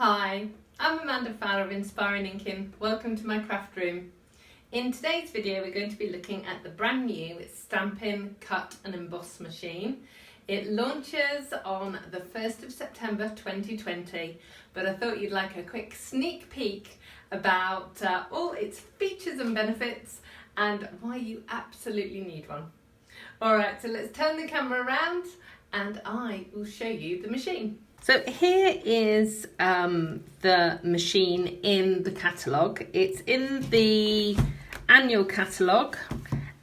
Hi, I'm Amanda Fowler of Inspiring Inkin. Welcome to my craft room. In today's video we're going to be looking at the brand new Stampin Cut and Emboss machine. It launches on the 1st of September 2020, but I thought you'd like a quick sneak peek about all its features and benefits and why you absolutely need one. Alright, so let's turn the camera around and I will show you the machine. So here is the machine in the catalogue. It's in the annual catalogue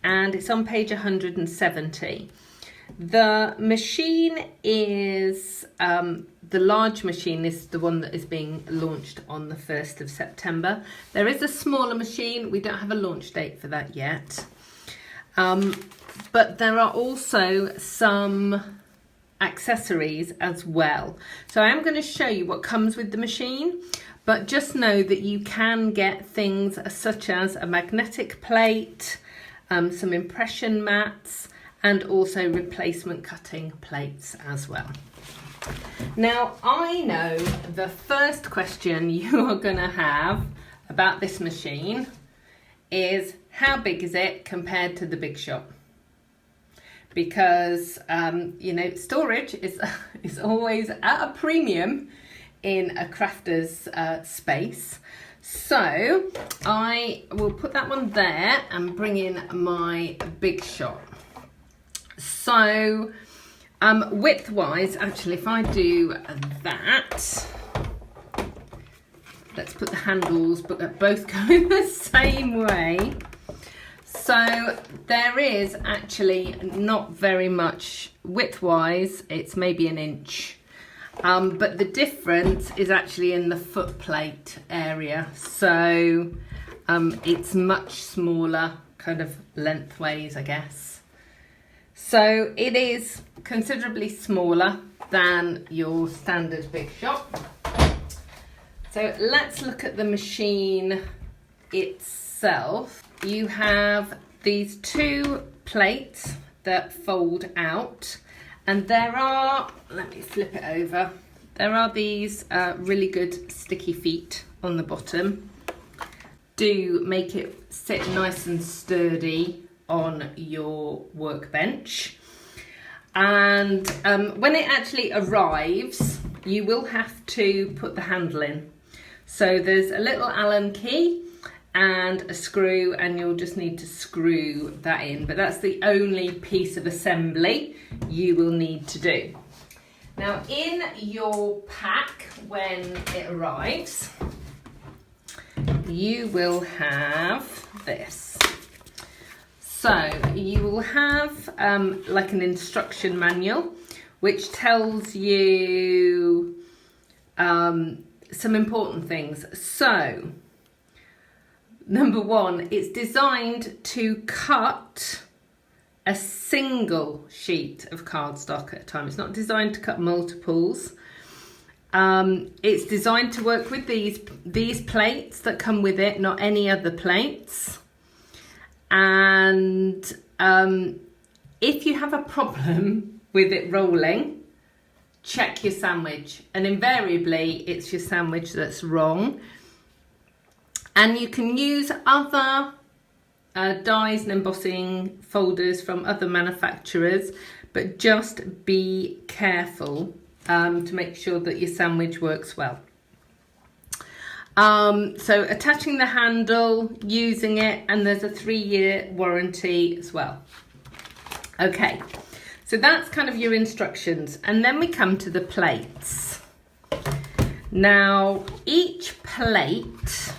and it's on page 170. The machine is, the large machine is the one that is being launched on the 1st of September. There is a smaller machine, we don't have a launch date for that yet. But there are also some accessories as well. So I am going to show you what comes with the machine, but just know that you can get things such as a magnetic plate, some impression mats, and also replacement cutting plates as well. Now I know the first question you are going to have about this machine is how big is it compared to the big shop? Because you know, storage is always at a premium in a crafter's space. So I will put that one there and bring in my big shot. So width wise, actually, if I do that, let's put the handles but both going the same way. So there is actually not very much width-wise, it's maybe an inch. But the difference is actually in the foot plate area. So it's much smaller kind of lengthways, I guess. So it is considerably smaller than your standard big shop. So let's look at the machine itself. You have these two plates that fold out, and there are, let me flip it over, there are these really good sticky feet on the bottom. Do make it sit nice and sturdy on your workbench. And when it actually arrives, you will have to put the handle in. So there's a little Allen key and a screw, and you'll just need to screw that in, but that's the only piece of assembly you will need to do. Now in your pack when it arrives, you will have this. So you will have like an instruction manual which tells you some important things. So number one, it's designed to cut a single sheet of cardstock at a time. It's not designed to cut multiples. It's designed to work with these plates that come with it, not any other plates. And if you have a problem with it rolling, check your sandwich. And invariably, it's your sandwich that's wrong. And you can use other dies and embossing folders from other manufacturers, but just be careful to make sure that your sandwich works well. So attaching the handle, using it, and there's a 3-year warranty as well. Okay, so that's kind of your instructions. And then we come to the plates. Now, each plate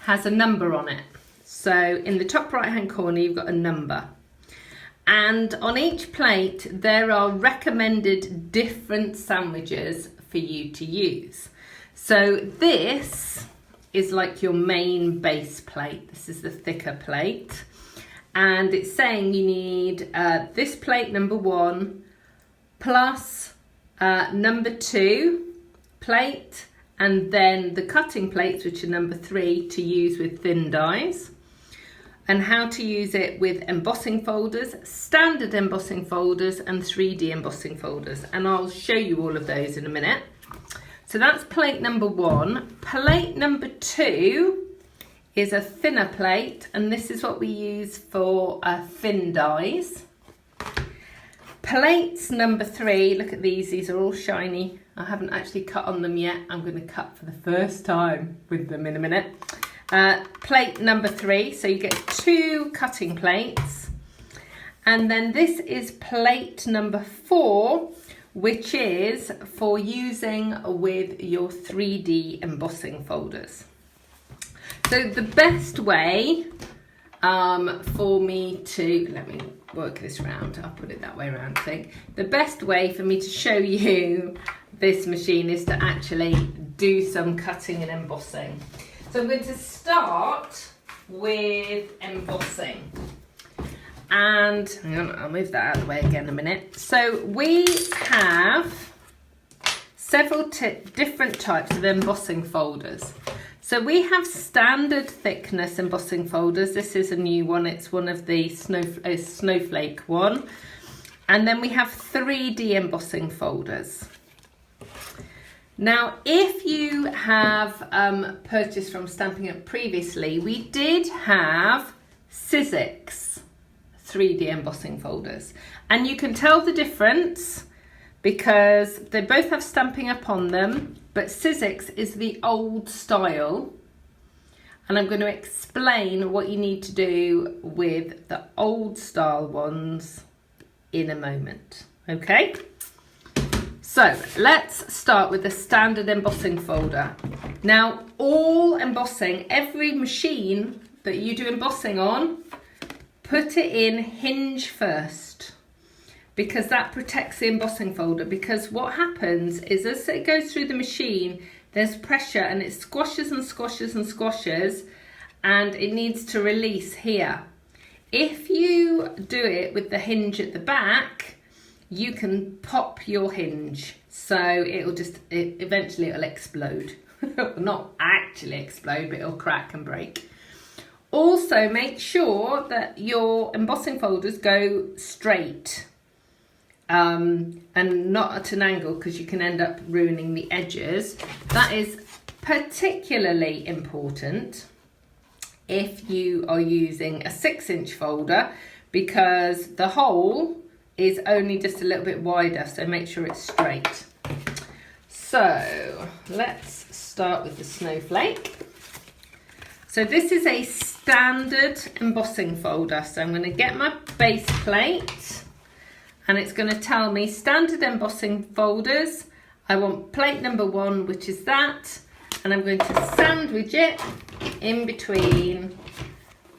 has a number on it. So in the top right hand corner you've got a number, and on each plate there are recommended different sandwiches for you to use. So this is like your main base plate. This is the thicker plate, and it's saying you need this plate number 1 plus number 2 plate, and then the cutting plates, which are number 3, to use with thin dies, and how to use it with embossing folders, standard embossing folders, and 3D embossing folders. And I'll show you all of those in a minute. So that's plate number 1. Plate number 2 is a thinner plate, and this is what we use for thin dies. Plates number 3, look at these are all shiny. I haven't actually cut on them yet. I'm going to cut for the first time with them in a minute. Plate number 3, so you get 2 cutting plates. And then this is plate number 4, which is for using with your 3D embossing folders. So the best way for me to, let me work this round, I'll put it that way around, I think. The best way for me to show you this machine is to actually do some cutting and embossing. So I'm going to start with embossing. And hang on, I'll move that out of the way again in a minute. So we have several different types of embossing folders. So we have standard thickness embossing folders. This is a new one. It's one of the snowflake one. And then we have 3D embossing folders. Now, if you have purchased from Stampin' Cut previously, we did have Sizzix 3D embossing folders. And you can tell the difference because they both have Stampin' Up on them, but Sizzix is the old style. And I'm going to explain what you need to do with the old style ones in a moment. Okay? So let's start with the standard embossing folder. Now, all embossing, every machine that you do embossing on, put it in hinge first, because that protects the embossing folder. Because what happens is as it goes through the machine, there's pressure and it squashes and squashes and squashes, and it needs to release here. If you do it with the hinge at the back, you can pop your hinge, so eventually it'll explode. Not actually explode, but it'll crack and break. Also, make sure that your embossing folders go straight and not at an angle, because you can end up ruining the edges. That is particularly important if you are using a 6-inch folder, because the hole is only just a little bit wider, so make sure it's straight. So let's start with the snowflake. So this is a standard embossing folder. So I'm going to get my base plate, and it's going to tell me standard embossing folders. I want plate number 1, which is that, and I'm going to sandwich it in between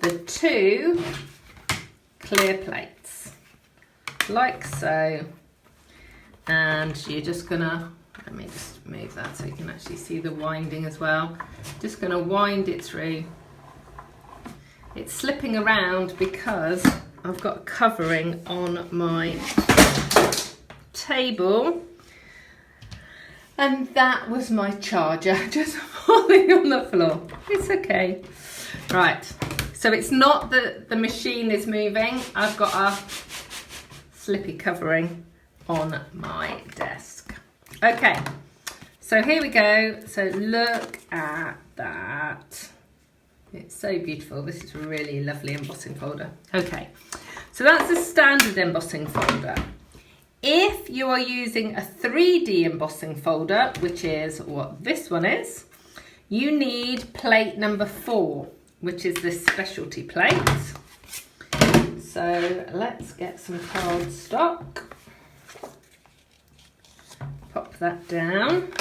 the 2 clear plates, like so. And you're just gonna, let me just move that so you can actually see the winding as well. Just gonna wind it through. It's slipping around because I've got a covering on my table, and that was my charger just falling on the floor. It's okay. Right, so it's not that the machine is moving. I've got a slippy covering on my desk. Okay, so here we go. So look at that. It's so beautiful. This is a really lovely embossing folder. Okay, so that's a standard embossing folder. If you are using a 3D embossing folder, which is what this one is, you need plate number 4, which is this specialty plate. So let's get some cardstock. Pop that down.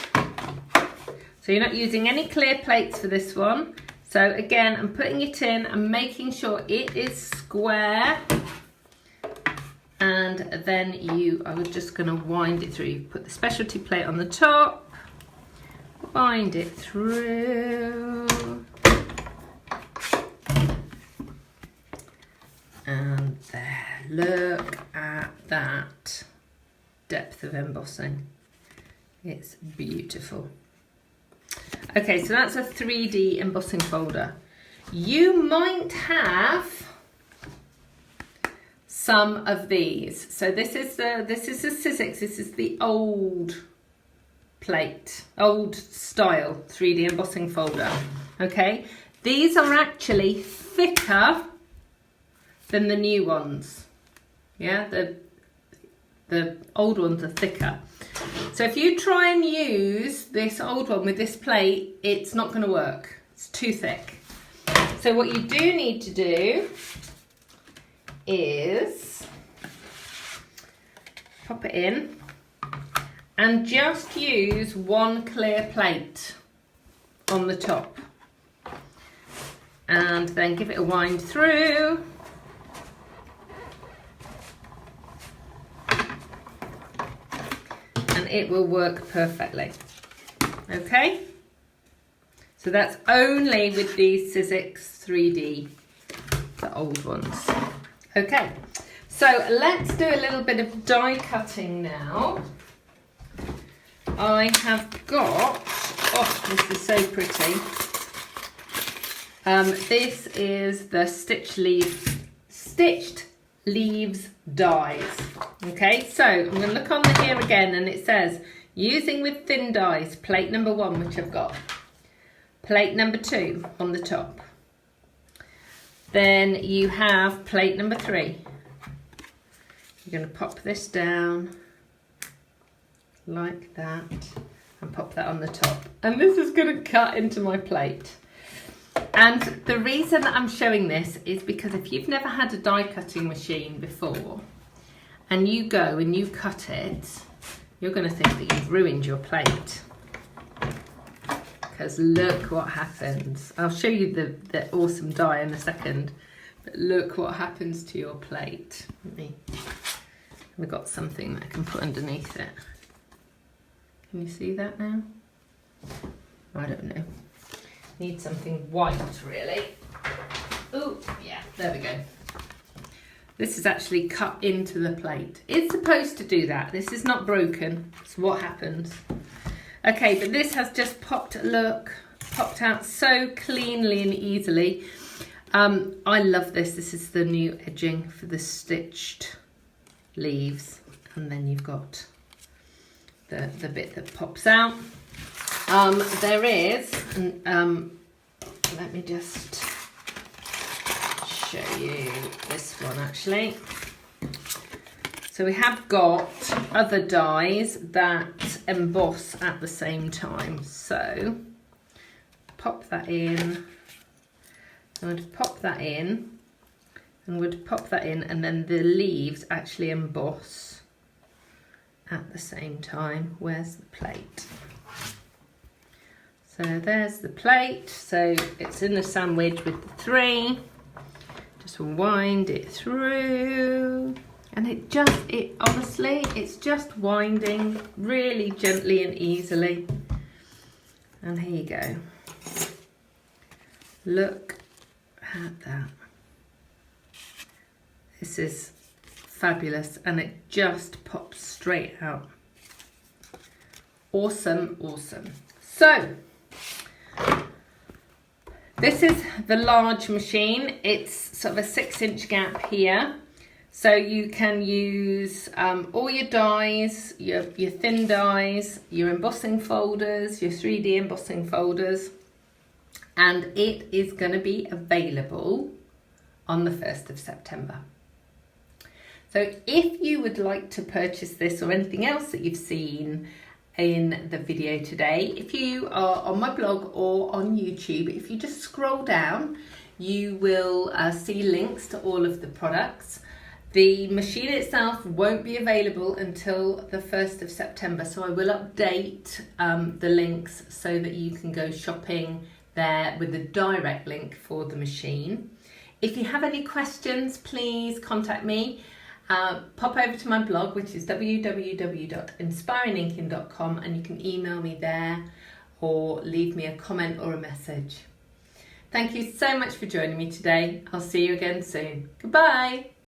So you're not using any clear plates for this one. So again, I'm putting it in and making sure it is square. And then I'm just going to wind it through. You put the specialty plate on the top, wind it through. And there, look at that depth of embossing. It's beautiful. Okay, so that's a 3D embossing folder. You might have some of these. So this is the Sizzix. This is the old plate, old style 3D embossing folder. Okay, these are actually thicker than the new ones. Yeah, the old ones are thicker. So if you try and use this old one with this plate, it's not going to work. It's too thick. So what you do need to do is pop it in and just use one clear plate on the top. And then give it a wind through. And it will work perfectly. Okay? So that's only with these Sizzix 3D, the old ones. Okay, so let's do a little bit of die cutting now. I have got, oh, this is so pretty. This is the Stitched Leaves dies. Okay, so I'm going to look on here again, and it says using with thin dies, plate number 1, which I've got, plate number 2 on the top. Then you have plate number 3. You're going to pop this down like that and pop that on the top. And this is going to cut into my plate. And the reason that I'm showing this is because if you've never had a die cutting machine before and you go and you cut it, you're going to think that you've ruined your plate. Because look what happens. I'll show you the awesome die in a second, but look what happens to your plate. We've got something that I can put underneath it. Can you see that now? I don't know. Need something white, really. Oh, yeah, there we go. This is actually cut into the plate. It's supposed to do that. This is not broken. It's what happens. Okay, but this has just popped out so cleanly and easily. I love this. This is the new edging for the stitched leaves. And then you've got the bit that pops out. There is, let me just show you this one actually. So we have got other dies that emboss at the same time. So pop that in, I would pop that in, and would pop that in, and then the leaves actually emboss at the same time. Where's the plate? So there's the plate. So it's in the sandwich with the 3. Just wind it through. And honestly, it's just winding really gently and easily. And here you go. Look at that. This is fabulous, and it just pops straight out. Awesome, awesome. So, this is the large machine. It's sort of a 6-inch gap here. So you can use all your dies, your thin dies, your embossing folders, your 3D embossing folders. And it is going to be available on the 1st of September. So if you would like to purchase this or anything else that you've seen in the video today, if you are on my blog or on YouTube, if you just scroll down, you will see links to all of the products. The machine itself won't be available until the 1st of September, so I will update the links so that you can go shopping there with a direct link for the machine. If you have any questions, please contact me. Pop over to my blog, which is www.inspiringinkin.com, and you can email me there or leave me a comment or a message. Thank you so much for joining me today. I'll see you again soon. Goodbye.